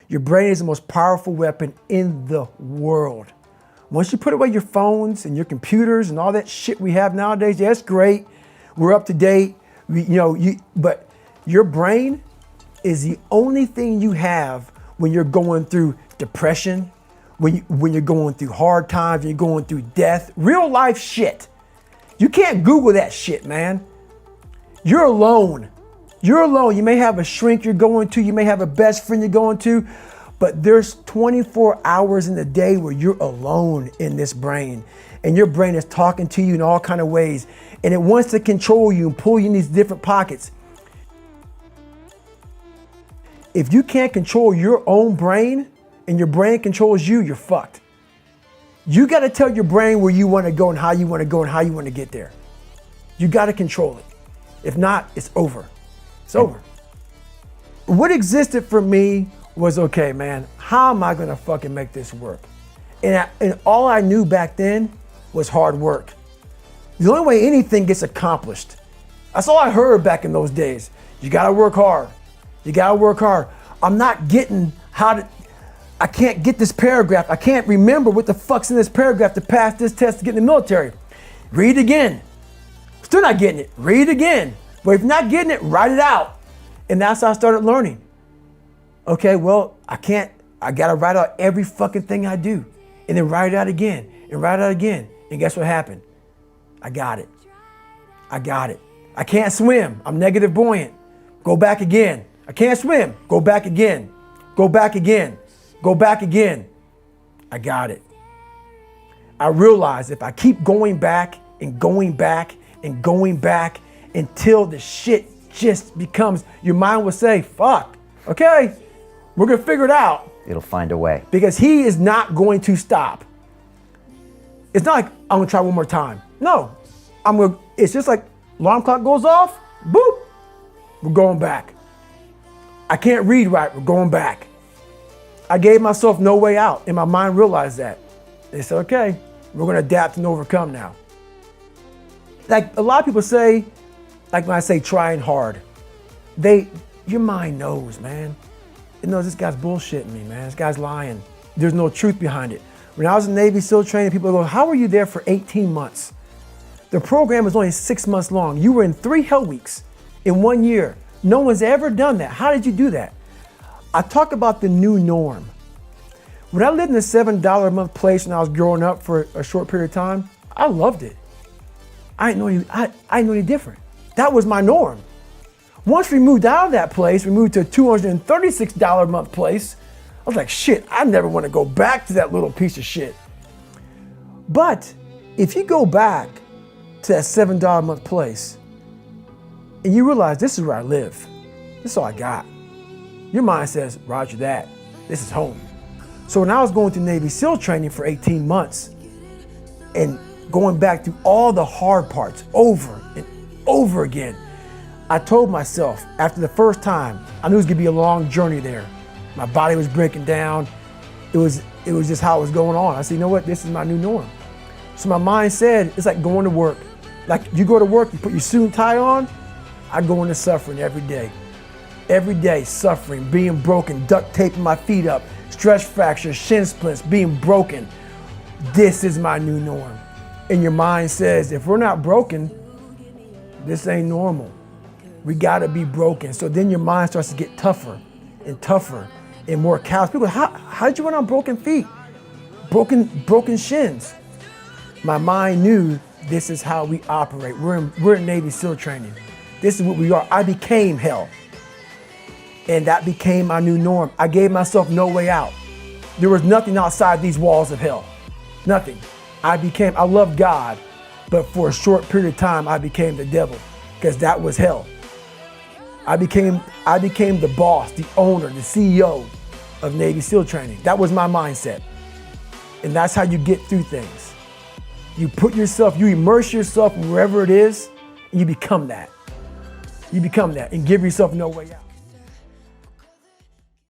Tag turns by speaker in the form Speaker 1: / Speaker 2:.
Speaker 1: Your brain is the most powerful weapon in the world. Once you put away your phones and your computers and all that shit we have nowadays, yeah, it's great. We're up to date. But your brain is the only thing you have when you're going through depression, when you're going through hard times, when you're going through death, real life shit. You can't Google that shit, man. You're alone. You're alone. You may have a shrink you're going to, you may have a best friend you're going to, but there's 24 hours in the day where you're alone in this brain, and your brain is talking to you in all kinds of ways, and it wants to control you and pull you in these different pockets. If you can't control your own brain and your brain controls you, you're fucked. You got to tell your brain where you want to go and how you want to go and how you want to get there. You got to control it. If not, it's over. It's over. What existed for me was, okay, man, how am I going to fucking make this work? And all I knew back then was hard work. The only way anything gets accomplished. That's all I heard back in those days. You got to work hard. You got to work hard. I'm not getting I can't get this paragraph. I can't remember what the fuck's in this paragraph to pass this test to get in the military. Read it again. Still not getting it. Read it again. But if you're not getting it, write it out. And that's how I started learning. Okay, well, I gotta write out every fucking thing I do. And then write it out again. And write it out again. And guess what happened? I got it. I got it. I can't swim. I'm negative buoyant. Go back again. I can't swim. Go back again. Go back again. Go back again. I got it. I realized if I keep going back and going back and going back until the shit just becomes, your mind will say, fuck, okay, we're gonna figure it out.
Speaker 2: It'll find a way.
Speaker 1: Because he is not going to stop. It's not like I'm gonna try one more time. No, it's just like alarm clock goes off, boop, we're going back. I can't read right, we're going back. I gave myself no way out, and my mind realized that. They said, okay, we're gonna adapt and overcome now. Like a lot of people say, like when I say trying hard, your mind knows, man. It knows this guy's bullshitting me, man. This guy's lying. There's no truth behind it. When I was in Navy SEAL training, people go, how were you there for 18 months? The program was only 6 months long. You were in 3 hell weeks in 1 year. No one's ever done that. How did you do that? I talk about the new norm. When I lived in a $7 a month place when I was growing up for a short period of time, I loved it. I didn't know any different. That was my norm. Once we moved out of that place, we moved to a $236 a month place. I was like, shit, I never want to go back to that little piece of shit. But if you go back to that $7 a month place and you realize this is where I live, this is all I got. Your mind says, roger that, this is home. So when I was going through Navy SEAL training for 18 months and going back through all the hard parts over and over again, I told myself after the first time, I knew it was gonna be a long journey there. My body was breaking down. It was just how it was going on. I said, you know what, this is my new norm. So my mind said, it's like going to work. Like you go to work, you put your suit and tie on, I go into suffering every day. Every day, suffering, being broken, duct taping my feet up, stress fractures, shin splints, being broken. This is my new norm. And your mind says, if we're not broken, this ain't normal. We gotta be broken. So then your mind starts to get tougher and tougher and more callous. People go, how did you run on broken feet? Broken shins. My mind knew this is how we operate. We're in Navy SEAL training. This is what we are. I became hell. And that became my new norm. I gave myself no way out. There was nothing outside these walls of hell. Nothing. I loved God, but for a short period of time, I became the devil because that was hell. I became the boss, the owner, the CEO of Navy SEAL training. That was my mindset. And that's how you get through things. You immerse yourself wherever it is, and you become that. You become that and give yourself no way out.